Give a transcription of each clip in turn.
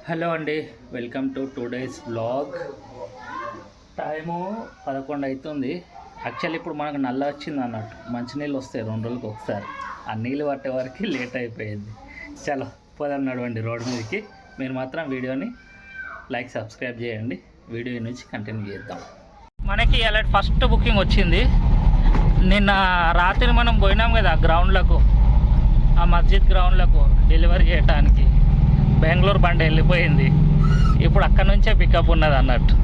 Hello అండి, welcome to today's vlog. Time 11 అవుతుంది. Actually ఇప్పుడు మనకు నల్ల వచ్చింది అన్నట్టు, మంచినీళ్ళు వస్తాయి 2 రోజులకు ఒకసారి. ఆ నీళ్ళు పట్టే వరకు లేట్ అయిపోయింది. చలో పోదాం, నడవండి రోడ్డు మీదకి. మీరు మాత్రం వీడియోని లైక్ సబ్స్క్రైబ్ చేయండి. వీడియో నుంచి కంటిన్యూ చేద్దాం. మనకి అలాంటి ఫస్ట్ బుకింగ్ వచ్చింది. నిన్న రాత్రి మనం పోయినాం కదా గ్రౌండ్లకు, ఆ మస్జిద్ గ్రౌండ్లకు డెలివరీ చేయడానికి. బెంగళూరు బండి వెళ్ళిపోయింది. ఇప్పుడు అక్కడ నుంచే పికప్ ఉన్నది అన్నట్టు.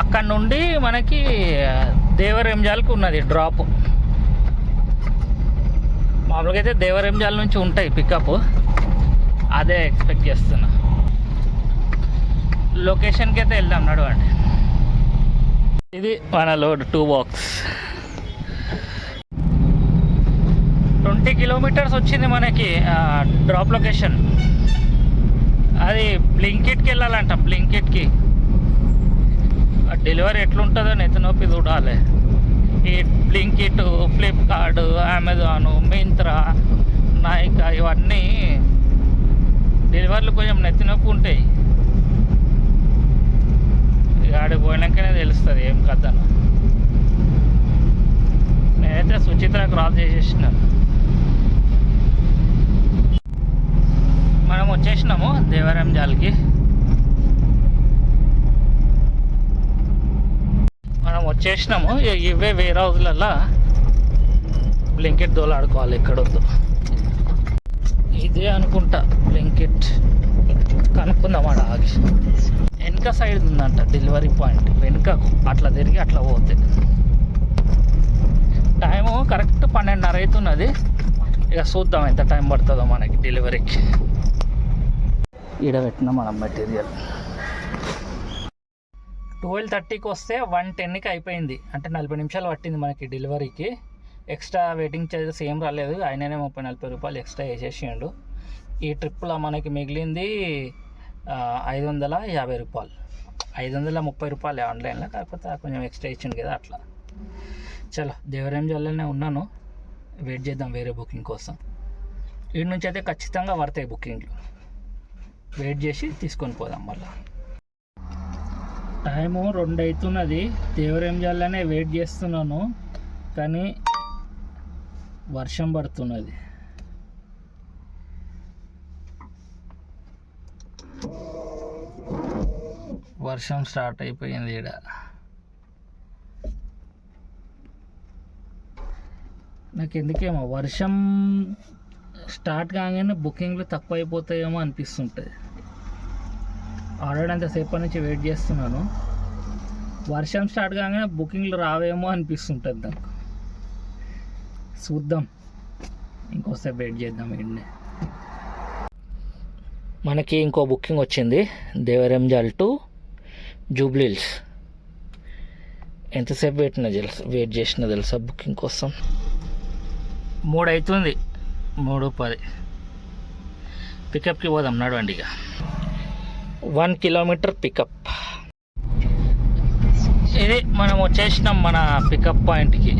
అక్కడ నుండి మనకి దేవరంజాల్కి ఉన్నది డ్రాప్. మామూలుగా అయితే దేవరంజాల్ నుంచి ఉంటాయి పికప్, అదే ఎక్స్పెక్ట్ చేస్తున్నా. లొకేషన్కి అయితే వెళ్దాం, నడవండి. ఇది మన లోడ్ 2 బాక్స్. 20 కిలోమీటర్స్ వచ్చింది మనకి డ్రాప్ లొకేషన్. అది బ్లింకిట్కి వెళ్ళాలంట. బ్లింకిట్కి డెలివరీ ఎట్లుంటుందో నెత్తినొప్పి చూడాలి. ఈ Blinkit, Flipkart, Amazon, Myntra, Nykaa ఇవన్నీ డెలివరీలు కొంచెం నెత్తినొప్పి ఉంటాయి. ఆడికి పోయినాకనే తెలుస్తుంది ఏం కథను. నేనైతే సుచిత్ర క్రాస్ చేసేసినాను. మనం వచ్చేసినాము దేవరంజాల్కి. ఇవే వేరే హౌస్లల్లో బ్లింకెట్ దోలాడుకోవాలి. ఎక్కడొద్దు, ఇదే అనుకుంటా బ్లింకెట్. కనుక్కుందాం ఆడ ఆగి. వెనక సైడ్ ఉందంట డెలివరీ పాయింట్. వెనుకకు అట్లా తిరిగి అట్లా పోతే టైము కరెక్ట్ 12:30 అవుతున్నది. ఇక చూద్దాం ఎంత టైం పడుతుందో మనకి డెలివరీకి. ఈడ పెట్టినా మనం మెటీరియల్ 12:30కి వస్తే 1:10కి అయిపోయింది. అంటే 40 నిమిషాలు పట్టింది మనకి డెలివరీకి. ఎక్స్ట్రా వెయిటింగ్ చార్జెస్ ఏం రాలేదు. ఆయననే 30-40 రూపాయలు ఎక్స్ట్రా వేసేసిండు. ఈ ట్రిప్లో మనకి మిగిలింది 550 రూపాయలు. 530 రూపాయలు ఆన్లైన్లో, కాకపోతే కొంచెం ఎక్స్ట్రా ఇచ్చిండు కదా అట్లా. చలో దేవరంజాల్లోనే ఉన్నాను, వెయిట్ చేద్దాం వేరే బుకింగ్ కోసం. వీడి నుంచి అయితే ఖచ్చితంగా పడతాయి బుకింగ్లు. వెయిట్ చేసి తీసుకొని పోదాం. మళ్ళీ టైము 2 అవుతున్నది. దేవరంజాల్లోనే వెయిట్ చేస్తున్నాను, కానీ వర్షం పడుతున్నది. వర్షం స్టార్ట్ అయిపోయింది ఈడ. నాకు ఎందుకేమో వర్షం స్టార్ట్ కాగానే బుకింగ్లు తక్కువ అయిపోతాయేమో అనిపిస్తుంటుంది. ఆల్రెడీ అంతసేపటి నుంచి వెయిట్ చేస్తున్నాను. వర్షం స్టార్ట్ కాగానే బుకింగ్లు రావేమో అనిపిస్తుంటుంది నాకు. చూద్దాం, ఇంకోసేపు వెయిట్ చేద్దాం. ఏంటి మనకి ఇంకో బుకింగ్ వచ్చింది, దేవరంజాల్ టు జూబ్లీహిల్స్. ఎంతసేపు వెయిట్ చేసిన తెలుసా బుకింగ్ కోసం? 3 అవుతుంది, 3:10. పికప్కి పోదాం, నడవండి. ఇక 1 కిలోమీటర్ పికప్. ఇది మనం వచ్చేసినాం మన పికప్ పాయింట్కి.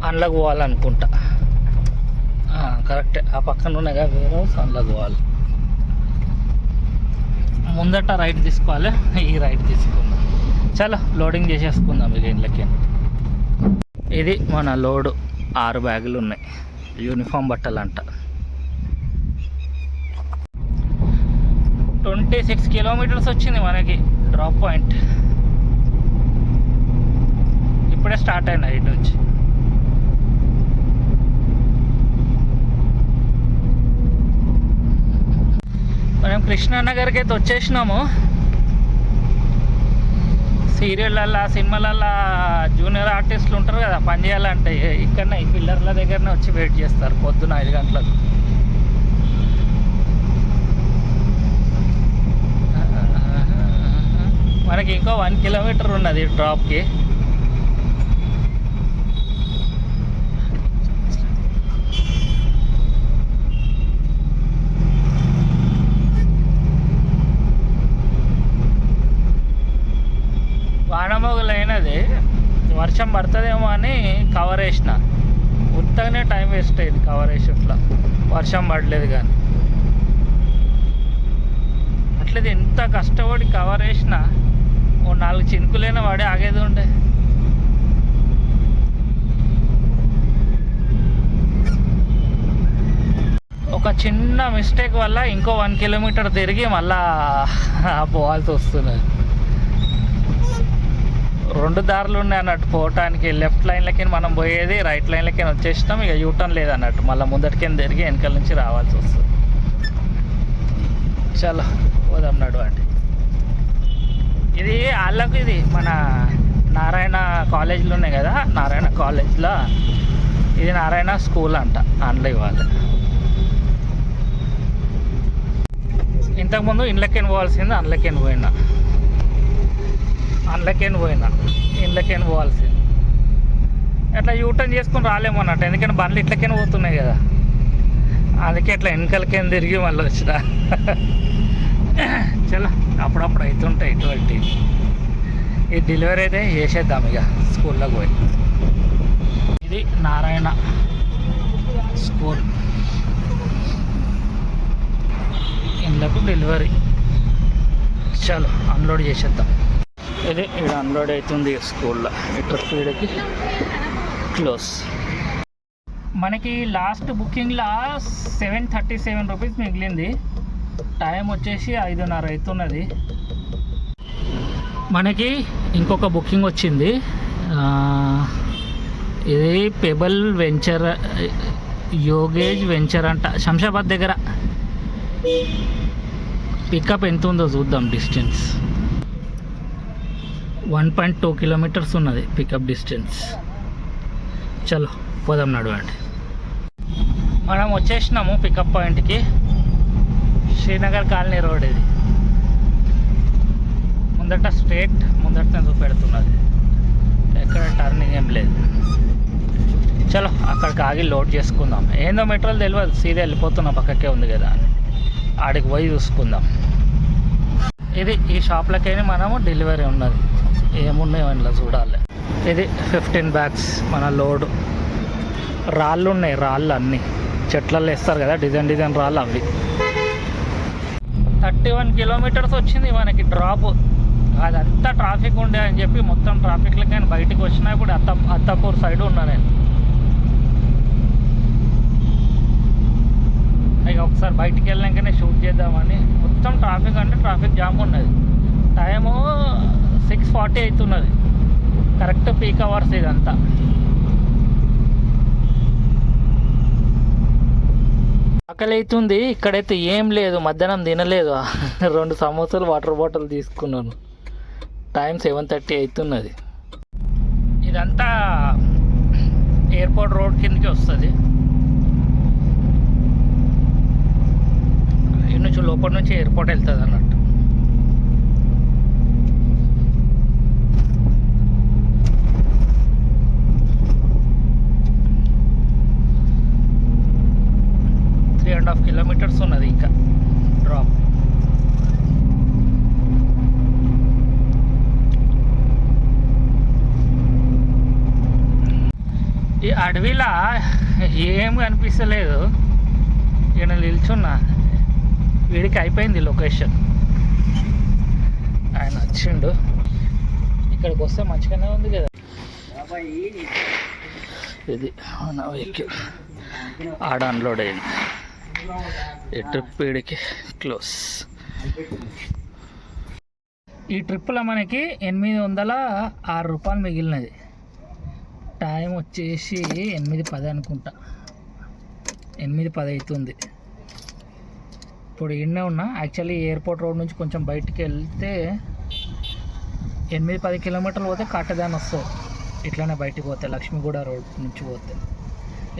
అందులోకి పోవాలనుకుంటా. కరెక్టే, ఆ పక్కన ఉన్నాయిగా వేరే హౌస్, అందులోకి పోవాలి. ముందట రైట్ తీసుకోవాలి, ఈ రైట్ తీసుకుందాం. చాలా లోడింగ్ చేసేసుకుందాం ఇక ఇంట్లోకి. ఇది మన లోడు. 6 బ్యాగులు ఉన్నాయి, యూనిఫామ్ బట్టలంట. 26 కిలోమీటర్స్ వచ్చింది మనకి డ్రాప్ పాయింట్. ఇప్పుడే స్టార్ట్ అయినా ఇటు నుంచి. మనం కృష్ణానగర్కి అయితే వచ్చేసినాము. సీరియళ్ళల్లో, సినిమాలల్లో జూనియర్ ఆర్టిస్టులు ఉంటారు కదా, పని చేయాలంటే ఇక్కడనే ఈ పిల్లర్ల దగ్గరనే వచ్చి వెయిట్ చేస్తారు పొద్దున 5 గంటలకు. మనకి ఇంకో 1 కిలోమీటర్ ఉన్నది డ్రాప్కి. వానము బాగోగులైనది. వర్షం పడుతుందేమో అని కవర్ వేసిన, ఉత్తగానే టైం వేస్ట్ అయింది కవర్ వేసి. ఇట్లా వర్షం పడలేదు కానీ అట్లేదు ఎంత కష్టపడి కవర్ వేసిన ఓ 4 చినుకులైనా పడి ఆగేది ఉండే. ఒక చిన్న మిస్టేక్ వల్ల ఇంకో 1 కిలోమీటర్ తిరిగి మళ్ళా పోవాల్సి వస్తున్నది. 2 దారులు ఉన్నాయి అన్నట్టు పోవటానికి. లెఫ్ట్ లైన్లకి మనం పోయేది, రైట్ లైన్లకి వచ్చేసినాం. ఇక యూటర్న్ లేదన్నట్టు, మళ్ళీ ముందటికి తిరిగి వెనకాల నుంచి రావాల్సి వస్తుంది. చలో పోదాం నడవండి. ఇది వాళ్ళకు, ఇది మన నారాయణ కాలేజీలు ఉన్నాయి కదా, నారాయణ కాలేజ్లో ఇది నారాయణ స్కూల్ అంట. అందులో ఇవ్వాలి. ఇంతకుముందు ఇండ్లకేని పోవాల్సింది, అందులోకేని పోయినా ఇండ్లకేని పోవాల్సింది. అట్లా యూటర్న్ చేసుకుని రాలేము అన్నట్టు, ఎందుకంటే బండ్లు ఇట్లకేని పోతున్నాయి కదా. అందుకే ఇట్లా వెనకాలకేని తిరిగి మళ్ళీ వచ్చిన. చలో అప్పుడప్పుడు అవుతుంటాయి ఇటువంటి. ఈ డెలివరీ అయితే చేసేద్దాం ఇక స్కూల్లోకి పోయి. ఇది నారాయణ స్కూల్, ఇండ్లకు డెలివరీ. చలో అన్లోడ్ చేసేద్దాం. ఇది ఇక్కడ అన్లోడ్ అవుతుంది స్కూల్లో. ఇట్లా స్పీడ్కి క్లోజ్. మనకి లాస్ట్ బుకింగ్లో 737 రూపీస్ మిగిలింది. టైం వచ్చేసి 5:30 అవుతున్నది. మనకి ఇంకొక బుకింగ్ వచ్చింది. ఇది పెబల్ వెంచర్, యోగేజ్ వెంచర్ అంట, శంషాబాద్ దగ్గర. పికప్ ఎంత ఉందో చూద్దాం. డిస్టెన్స్ 1.2 కిలోమీటర్స్ ఉన్నది పికప్ డిస్టెన్స్. చలో పోదాం నడవండి. మనం వచ్చేసినాము పికప్ పాయింట్కి. శ్రీనగర్ కాలనీ రోడ్ ఇది. ముందట స్ట్రేట్ ముందట చూపెడుతున్నది, ఎక్కడ టర్నింగ్ ఏం లేదు. చలో అక్కడికి ఆగి లోడ్ చేసుకుందాం. ఏందో మెట్రోలు తెలియదు, సీదా వెళ్ళిపోతున్నా, పక్కకే ఉంది కదా అని ఆడికి పోయి చూసుకుందాం. ఇది ఈ షాప్లకైనా మనము డెలివరీ ఉన్నది. ఏమున్నాయో ఇంట్లో చూడాలి. ఇది 15 బ్యాగ్స్ మన లోడు. రాళ్ళు ఉన్నాయి, రాళ్ళు అన్నీ చెట్లలో వేస్తారు కదా, డిజైన్ రాళ్ళు అవి. 31 కిలోమీటర్స్ వచ్చింది మనకి డ్రాప్. అదంతా ట్రాఫిక్ ఉండే అని చెప్పి మొత్తం ట్రాఫిక్లకి నేను బయటికి వచ్చినా. ఇప్పుడు అత్తాపూర్ సైడ్ ఉన్నా నేను. ఇక ఒకసారి బయటికి వెళ్ళాకనే షూట్ చేద్దామని. మొత్తం ట్రాఫిక్ అంటే ట్రాఫిక్ జామ్ ఉన్నది. టైము 6:40 అవుతున్నది. కరెక్ట్ పీక్ అవర్స్ ఇదంతా. ఆకలి అవుతుంది. ఇక్కడైతే ఏం లేదు, మధ్యాహ్నం తినలేదు. 2 సమోసాలు, వాటర్ బాటిల్ తీసుకున్నాను. టైం 7:30 అవుతున్నది. ఇదంతా ఎయిర్పోర్ట్ రోడ్ కిందకి వస్తుంది. ఇటు నుంచి లోపల నుంచి ఎయిర్పోర్ట్ వెళ్తుంది అన్నట్టు. త్రీ 3.5 కిలోమీటర్స్ ఉన్నది ఇంకా డ్రాప్. ఈ అడవిలా ఏం కనిపిస్తలేదు. ఈయన నిల్చున్నా, వీడికి అయిపోయింది లొకేషన్. ఆయన వచ్చిండు. ఇక్కడికి వస్తే మంచిగానే ఉంది కదా. ఇది నా వెహికల్ ఆడ అన్లోడ్ అయింది. ఈ ట్రిప్ వీడికి క్లోజ్. ఈ ట్రిప్లో మనకి 806 రూపాయలు మిగిలినది. టైం వచ్చేసి 8:10 అనుకుంటా, 8:10 అవుతుంది. ఇప్పుడు ఇన్నే ఉన్నా. యాక్చువల్లీ ఎయిర్పోర్ట్ రోడ్ నుంచి కొంచెం బయటికి వెళ్తే 8-10 కిలోమీటర్లు పోతే కాటదాన్ వస్తుంది. ఇట్లానే బయటికి పోతే లక్ష్మీగూడ రోడ్ నుంచి పోతే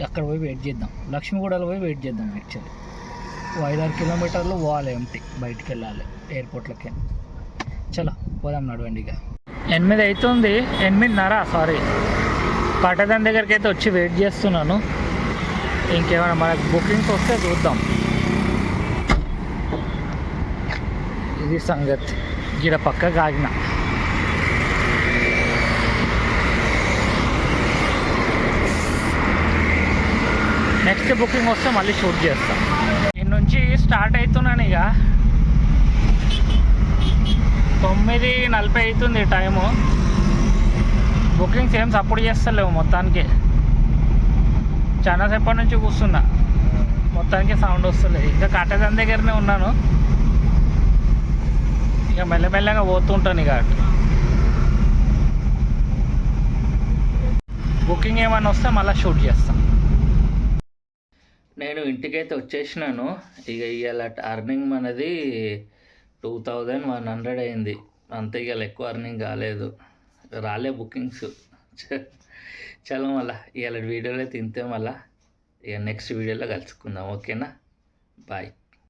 అక్కడ పోయి వెయిట్ చేద్దాం. లక్ష్మీగూడలో పోయి వెయిట్ చేద్దాం. యాక్చువల్లీ 5-6 కిలోమీటర్లు పోవాలి ఎంటీ, బయటికి వెళ్ళాలి ఎయిర్పోర్ట్లకి. చలో పోదాం నడవండి. ఇక 8 అవుతుంది, 8:30 సారీ. కాటదాన్ దగ్గరికి అయితే వచ్చి వెయిట్ చేస్తున్నాను. ఇంకేమైనా మనకు బుకింగ్స్ వస్తే చూద్దాం. ఇది సంగతి. గిడ పక్కకు ఆగిన. మంచి బుకింగ్ వస్తే మళ్ళీ షూట్ చేస్తాం. దీని నుంచి స్టార్ట్ అవుతున్నాను. ఇక 9:40 అవుతుంది టైము. బుకింగ్స్ ఏం సపోర్ట్ చేస్తలేవు మొత్తానికి. చాలా సేపటి నుంచి కూర్చున్నా, మొత్తానికి సౌండ్ వస్తలేదు. ఇంకా కట్టెదాని దగ్గరనే ఉన్నాను. ఇక మెల్లమెల్లగా పోతుంటాను. ఇక బుకింగ్ ఏమైనా వస్తే మళ్ళీ షూట్ చేస్తాను. నేను ఇంటికైతే వచ్చేసినాను. ఇక ఇవాళ అర్నింగ్ మనది 2100 అయింది అంతే. ఇవాళ ఎక్కువ అర్నింగ్ కాలేదు, రాలే బుకింగ్స్. చలో మళ్ళీ ఇవాళ వీడియోలో తింటే మళ్ళీ ఇక నెక్స్ట్ వీడియోలో కలుసుకుందాం. ఓకేనా, బాయ్.